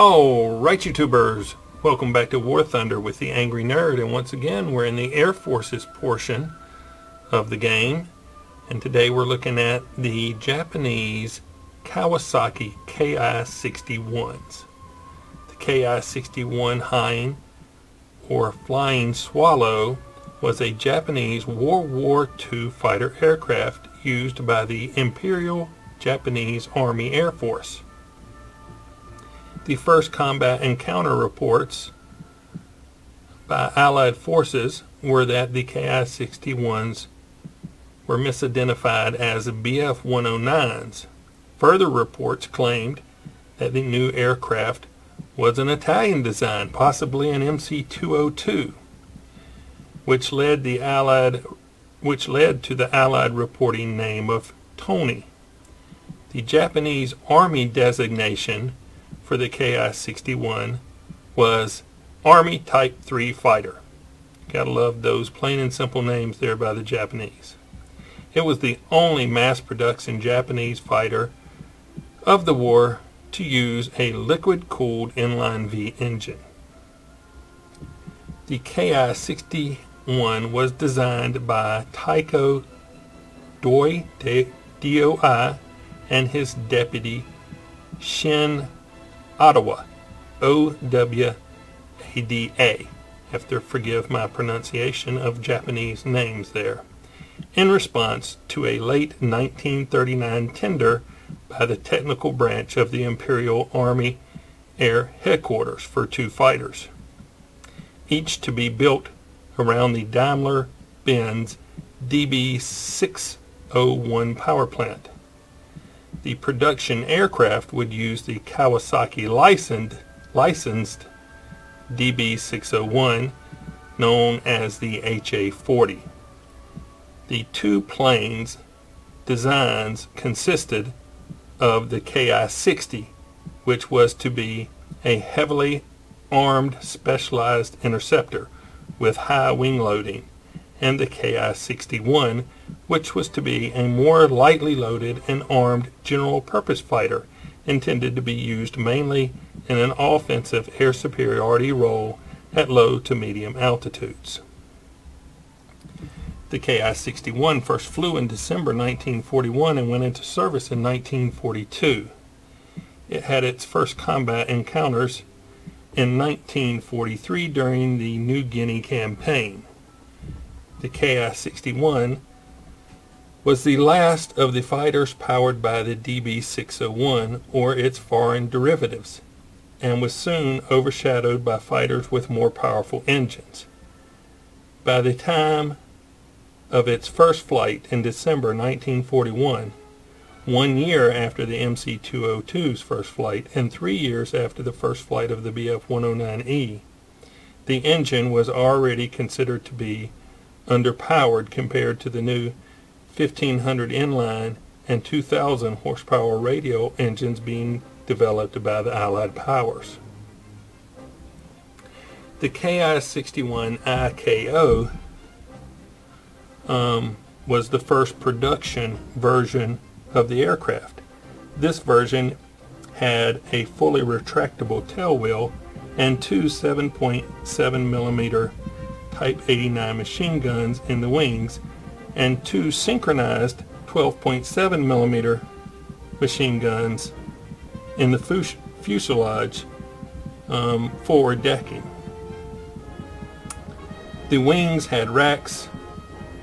Alright, YouTubers, welcome back to War Thunder with the Angry Nerd, and once again we're in the Air Forces portion of the game, and today we're looking at the Japanese Kawasaki Ki-61s. The Ki-61 Hien, or Flying Swallow, was a Japanese World War II fighter aircraft used by the Imperial Japanese Army Air Force. The first combat encounter reports by Allied forces were that the Ki-61s were misidentified as Bf-109s. Further reports claimed that the new aircraft was an Italian design, possibly an MC.202, which led to the Allied reporting name of Tony. The Japanese Army designation for the Ki-61 was Army Type 3 Fighter. Gotta love those plain and simple names there by the Japanese. It was the only mass production Japanese fighter of the war to use a liquid-cooled inline V engine. The Ki-61 was designed by Taiko Doi and his deputy Shin Ottawa, O-W-A-D-A. Have to forgive my pronunciation of Japanese names there. In response to a late 1939 tender by the technical branch of the Imperial Army Air Headquarters for two fighters, each to be built around the Daimler-Benz DB601 power plant. The production aircraft would use the Kawasaki licensed DB601, known as the HA-40. The two planes' designs consisted of the Ki-60, which was to be a heavily armed specialized interceptor with high wing loading, and the Ki-61, which was to be a more lightly loaded and armed general-purpose fighter intended to be used mainly in an offensive air superiority role at low to medium altitudes. The Ki-61 first flew in December 1941 and went into service in 1942. It had its first combat encounters in 1943 during the New Guinea campaign. The Ki-61 was the last of the fighters powered by the DB601 or its foreign derivatives, and was soon overshadowed by fighters with more powerful engines. By the time of its first flight in December 1941, 1 year after the MC.202's first flight and 3 years after the first flight of the Bf-109E, the engine was already considered to be underpowered compared to the new 1500 inline and 2000 horsepower radial engines being developed by the Allied powers. The Ki-61 IKO was the first production version of the aircraft. This version had a fully retractable tailwheel and two 7.7 millimeter Type 89 machine guns in the wings and two synchronized 12.7 millimeter machine guns in the fuselage forward decking. The wings had racks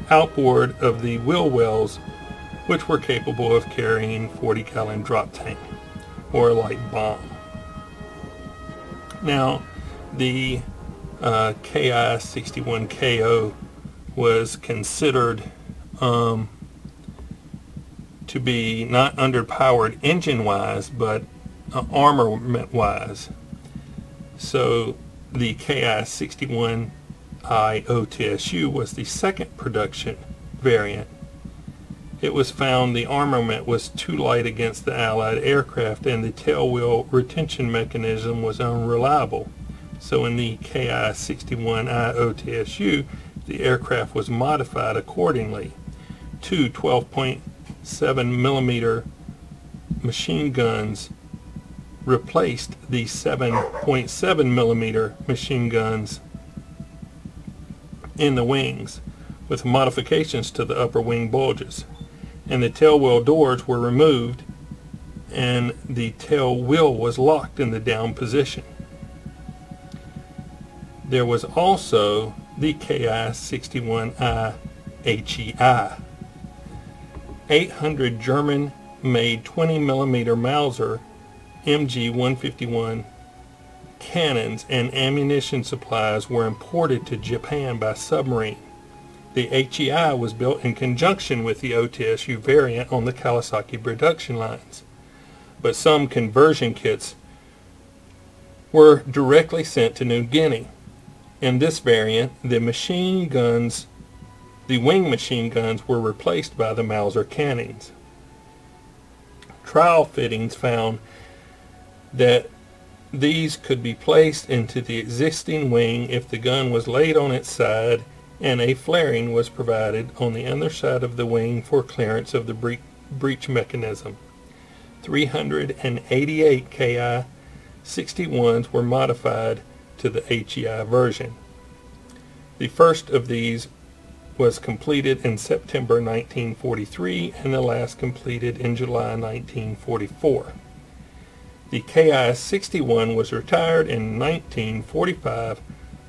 outboard of the wheel wells, which were capable of carrying 40-gallon drop tank or a light bomb. Now, the Ki-61KO was considered to be not underpowered engine-wise, but armament-wise. So the Ki-61 IOTSU was the second production variant. It was found the armament was too light against the Allied aircraft and the tailwheel retention mechanism was unreliable. So in the Ki-61 IOTSU, the aircraft was modified accordingly. Two 12.7 millimeter machine guns replaced the 7.7 millimeter machine guns in the wings with modifications to the upper wing bulges, and the tail wheel doors were removed and the tail wheel was locked in the down position. There was also the Ki-61 HEI. 800 German-made 20 millimeter Mauser MG-151 cannons and ammunition supplies were imported to Japan by submarine. The HEI was built in conjunction with the OTSU variant on the Kawasaki production lines, but some conversion kits were directly sent to New Guinea. In this variant, the wing machine guns were replaced by the Mauser cannons. Trial fittings found that these could be placed into the existing wing if the gun was laid on its side and a flaring was provided on the underside of the wing for clearance of the breech mechanism. 388 Ki-61s were modified to the HEI version. The first of these was completed in September 1943 and the last completed in July 1944. The Ki-61 was retired in 1945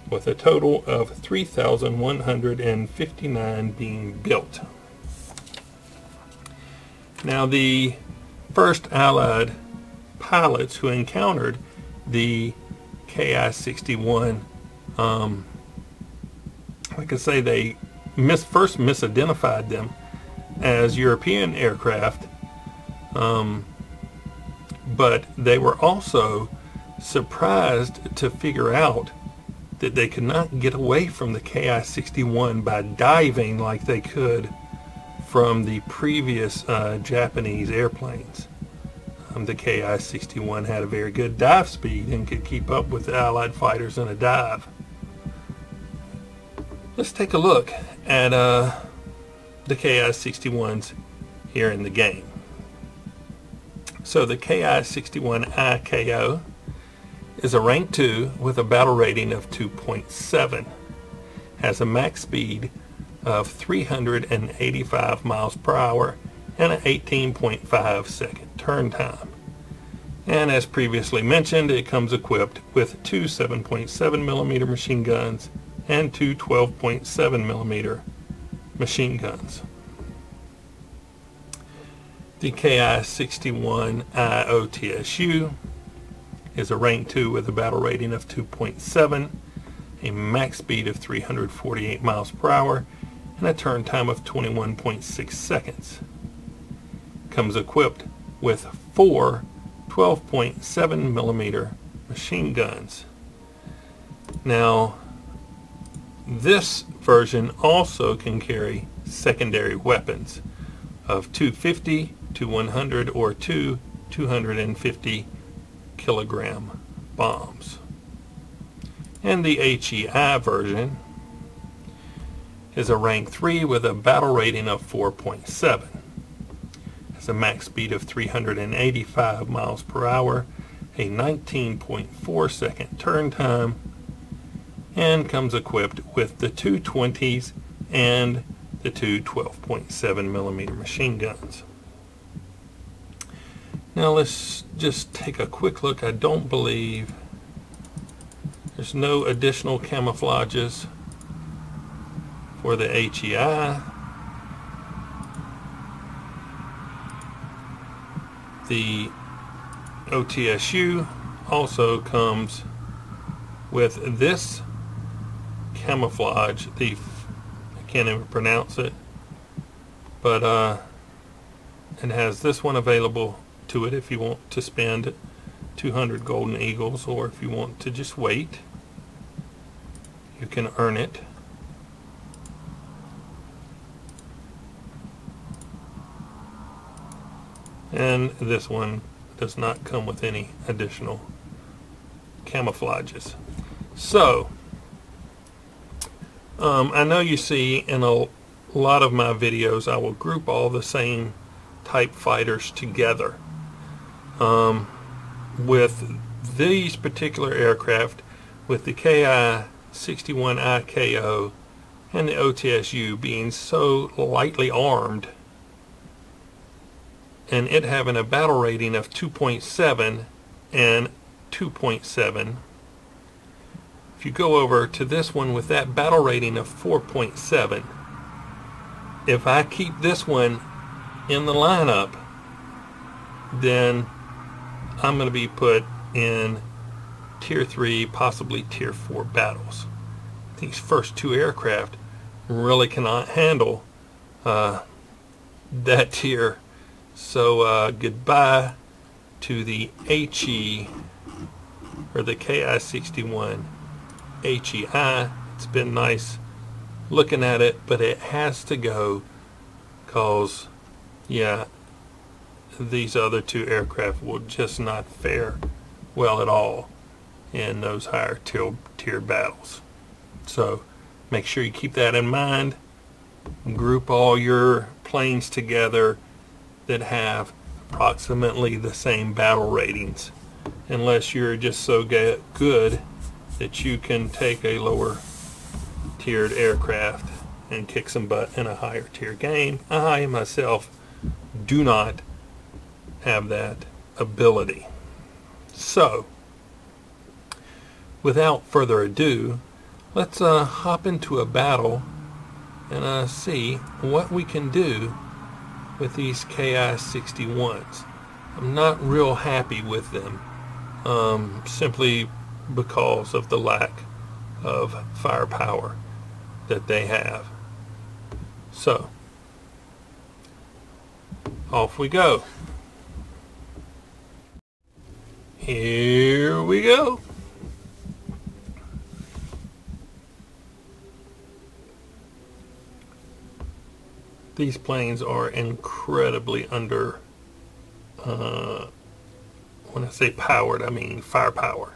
with a total of 3,159 being built. Now, the first Allied pilots who encountered the Ki-61, like I say, they first misidentified them as European aircraft, but they were also surprised to figure out that they could not get away from the Ki-61 by diving like they could from the previous Japanese airplanes. The Ki-61 had a very good dive speed and could keep up with the Allied fighters in a dive. Let's take a look at the Ki-61s here in the game. So the Ki-61 IKO is a rank 2 with a battle rating of 2.7. Has a max speed of 385 miles per hour and an 18.5 second turn time. And as previously mentioned, it comes equipped with two 7.7 millimeter machine guns and two 12.7 millimeter machine guns. The Ki-61 IOTSU is a rank 2 with a battle rating of 2.7, a max speed of 348 miles per hour, and a turn time of 21.6 seconds. Comes equipped with four 12.7 millimeter machine guns. Now, this version also can carry secondary weapons of 250 to 100 or two 250 kilogram bombs. And the HEI version is a rank 3 with a battle rating of 4.7. Has a max speed of 385 miles per hour, a 19.4 second turn time, and comes equipped with the two 20s and the two 12.7 millimeter machine guns. Now let's just take a quick look. I don't believe there's no additional camouflages for the HEI. The OTSU also comes with this camouflage. I can't even pronounce it, but it has this one available to it if you want to spend 200 golden eagles, or if you want to just wait, you can earn it. And this one does not come with any additional camouflages. So I know you see in a lot of my videos I will group all the same type fighters together, with these particular aircraft, with the Ki-61 IKO and the OTSU being so lightly armed, and it having a battle rating of 2.7 and 2.7, if you go over to this one with that battle rating of 4.7, if I keep this one in the lineup, then I'm going to be put in Tier 3, possibly Tier 4 battles. These first two aircraft really cannot handle that tier. So goodbye to the HE, or the Ki-61 HEI. It's been nice looking at it, but it has to go, because yeah, these other two aircraft will just not fare well at all in those higher tier battles. So make sure you keep that in mind. Group all your planes together that have approximately the same battle ratings, unless you're just so good that you can take a lower tiered aircraft and kick some butt in a higher tier game. I myself do not have that ability. So without further ado, let's hop into a battle and see what we can do with these Ki-61s. I'm not real happy with them, simply because of the lack of firepower that they have. So off we go. Here we go. These planes are incredibly under, when I say powered, I mean firepower.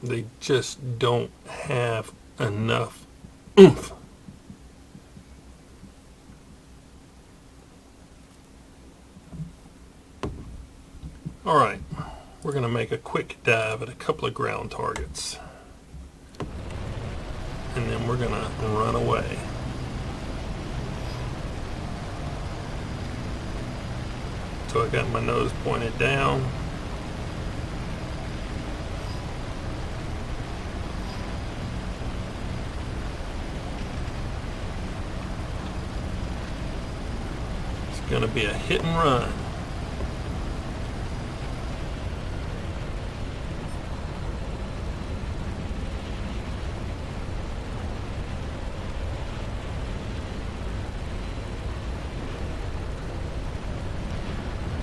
They just don't have enough oomph. Alright, we're going to make a quick dive at a couple of ground targets, and then we're going to run away. So I got my nose pointed down. It's going to be a hit and run.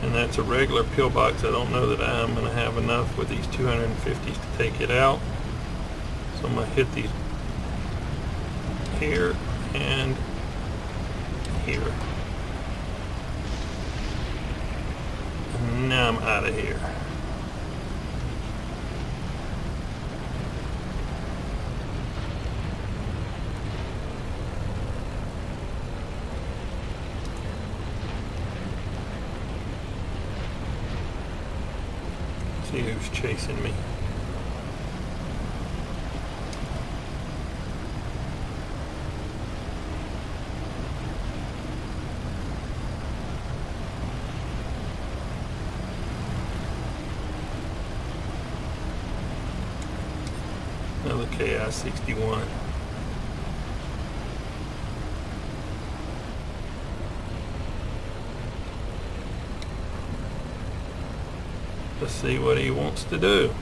And that's a regular pillbox. I don't know that I'm going to have enough with these 250s to take it out. So I'm going to hit these here and here. And now I'm out of here. See who's chasing me. Another Ki-61. Let's see what he wants to do.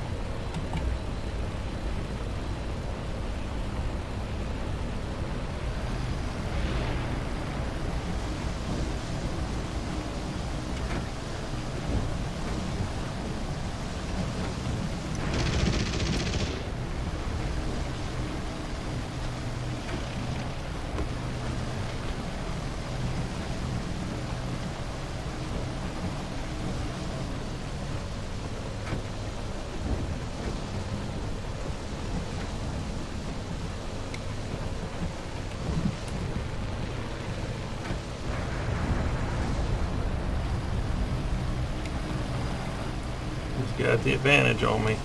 He's got the advantage on me.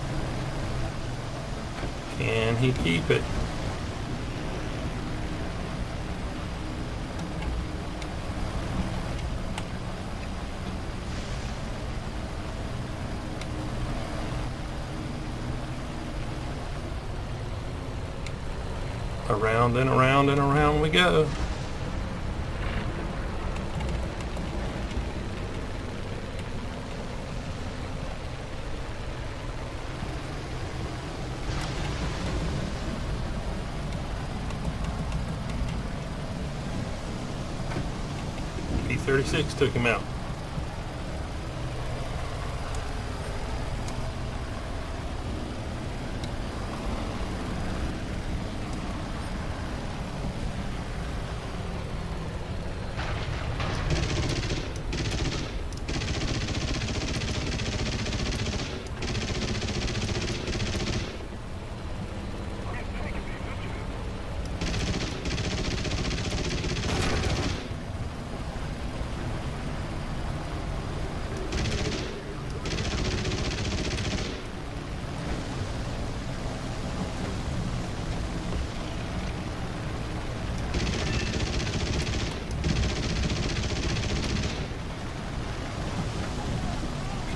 Can he keep it? Around and around and around we go. P-36 took him out.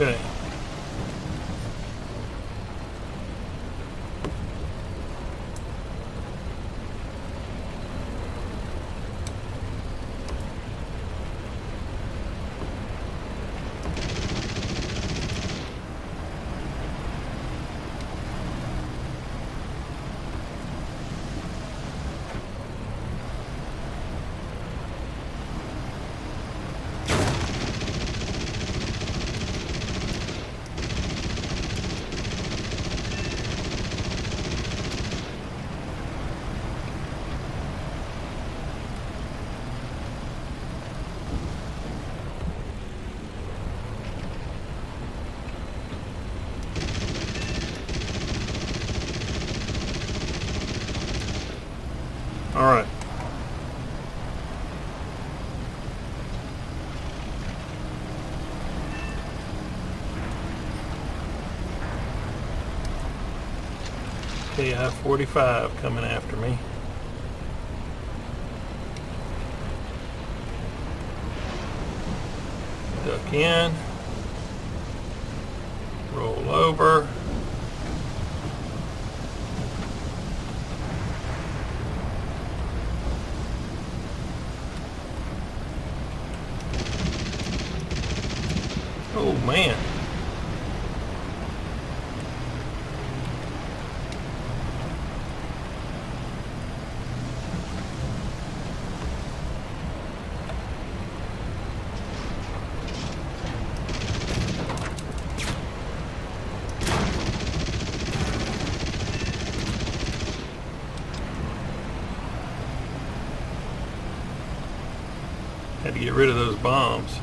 Okay. All right. KI-45 coming after me. Duck in. Roll over. Oh man. Had to get rid of those bombs.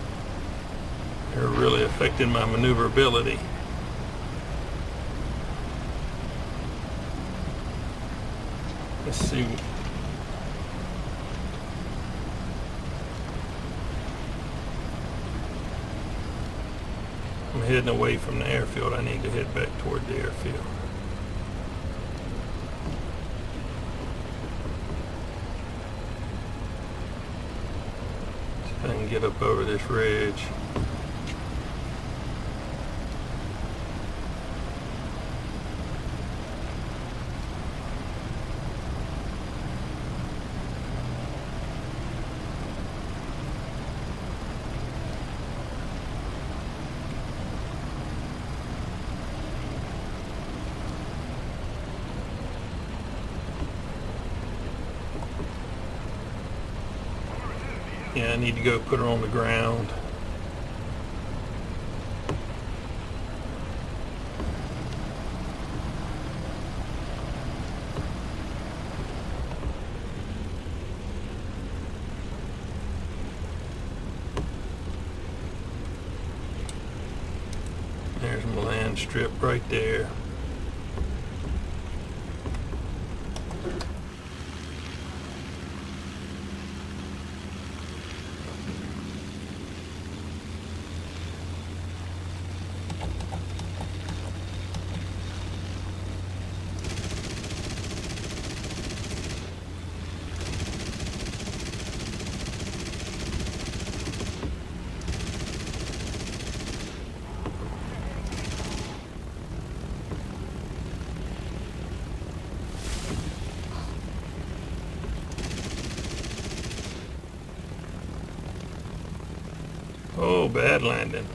They're really affecting my maneuverability. Let's see. I'm heading away from the airfield. I need to head back toward the airfield. See if I can get up over this ridge. Yeah, I need to go put her on the ground. There's my land strip right there. Oh, bad landing.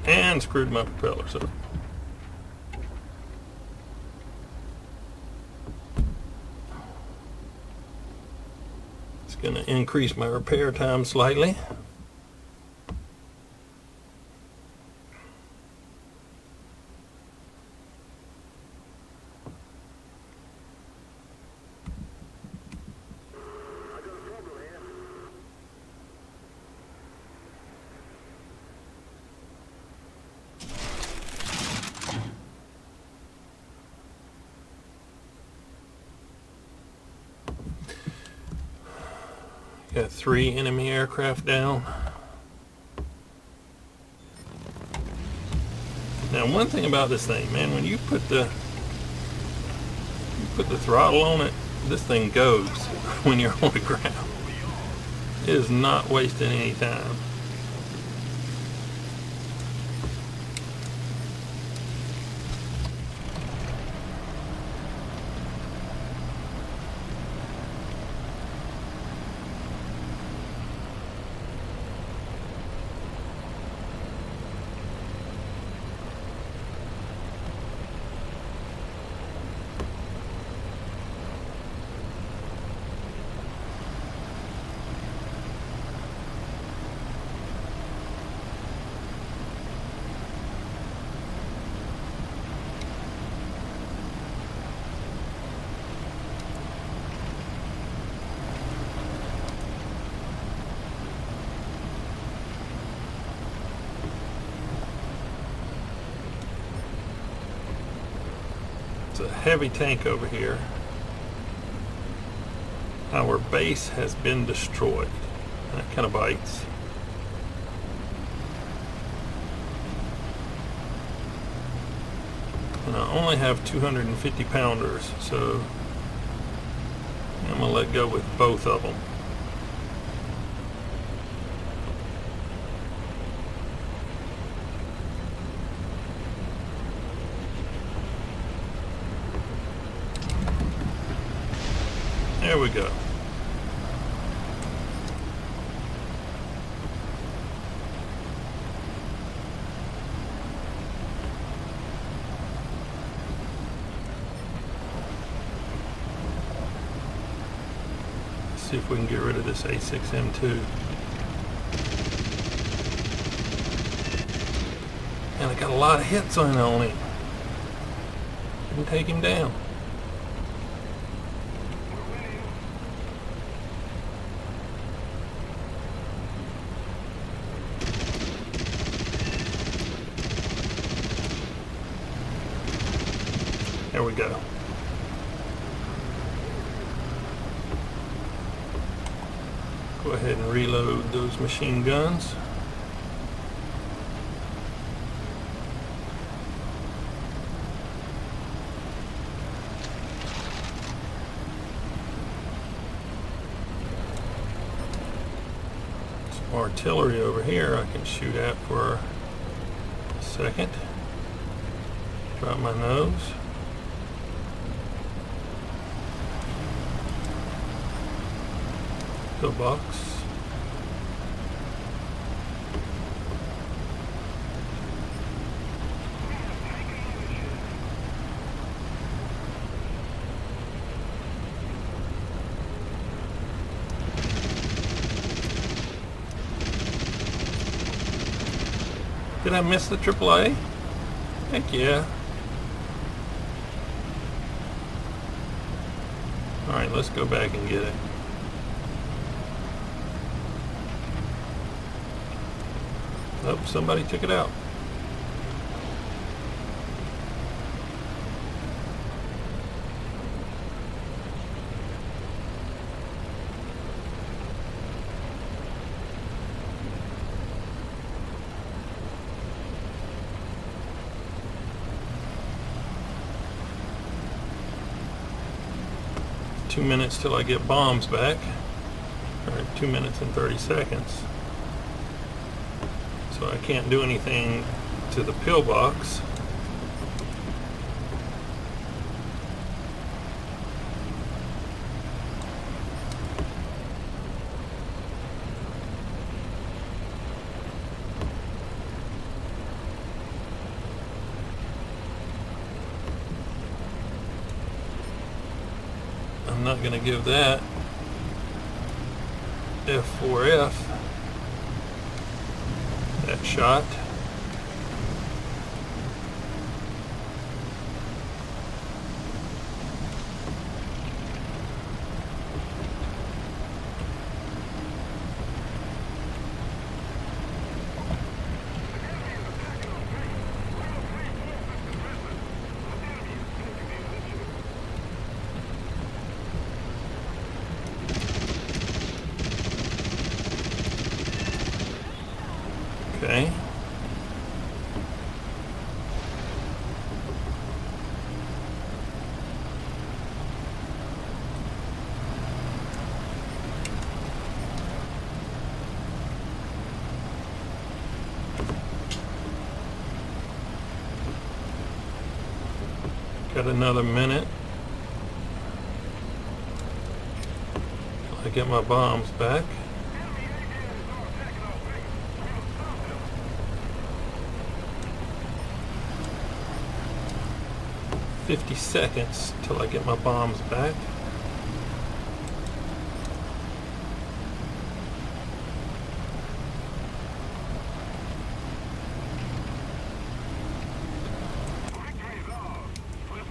And screwed my propellers up. It's going to increase my repair time slightly. Got 3 enemy aircraft down. Now, one thing about this thing, man, when you put the throttle on it, this thing goes when you're on the ground. It is not wasting any time. It's a heavy tank over here. Our base has been destroyed. That kind of bites. And I only have 250 pounders, so I'm gonna let go with both of them. There we go. Let's see if we can get rid of this A6M2. And I got a lot of hits on him. Didn't take him down. There we go. Go ahead and reload those machine guns. Some artillery over here I can shoot at for a second. Drop my nose. Box. Did I miss the AAA? Heck yeah. Alright, let's go back and get it. Oh, somebody took it out. Two minutes till I get bombs back. Or 2 minutes and 30 seconds. So I can't do anything to the pillbox. I'm not going to give that F4F that shot. Okay. Got another minute till I get my bombs back. $50 seconds till I get my bombs back.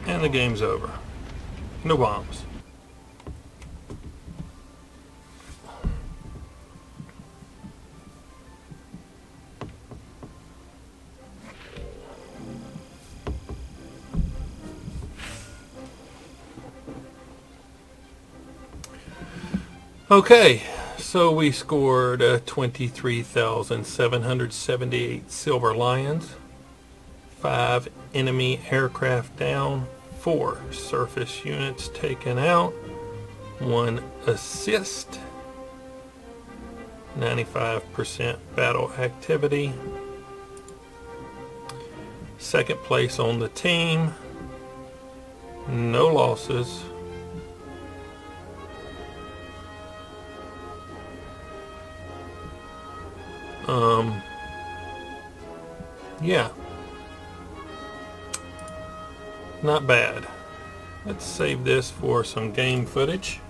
And the game's over. No bombs. Okay, so we scored 23,778 silver lions, 5 enemy aircraft down, 4 surface units taken out, 1 assist, 95% battle activity, 2nd place on the team, no losses. Yeah, not bad. Let's save this for some game footage,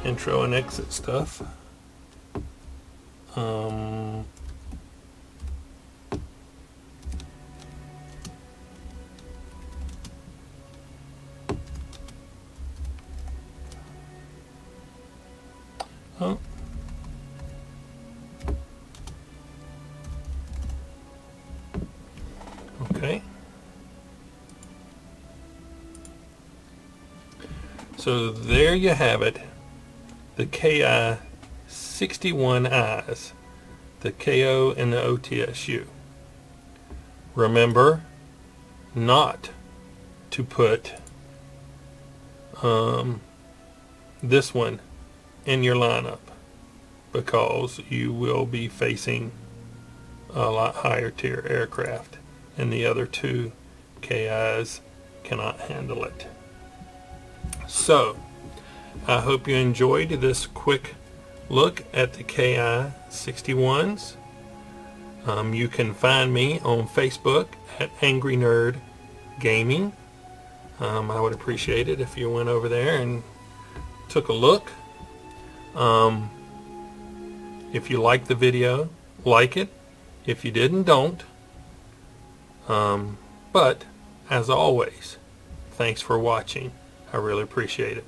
intro and exit stuff. Oh. Okay. So there you have it. The Ki-61 Eyes. The KO and the OTSU. Remember not to put this one in your lineup, because you will be facing a lot higher tier aircraft, and the other 2 KIs cannot handle it. So I hope you enjoyed this quick look at the Ki-61s. You can find me on Facebook at Angry Nerd Gaming. I would appreciate it if you went over there and took a look. If you liked the video, like it. If you didn't, don't. But as always, thanks for watching. I really appreciate it.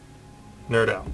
Nerd out.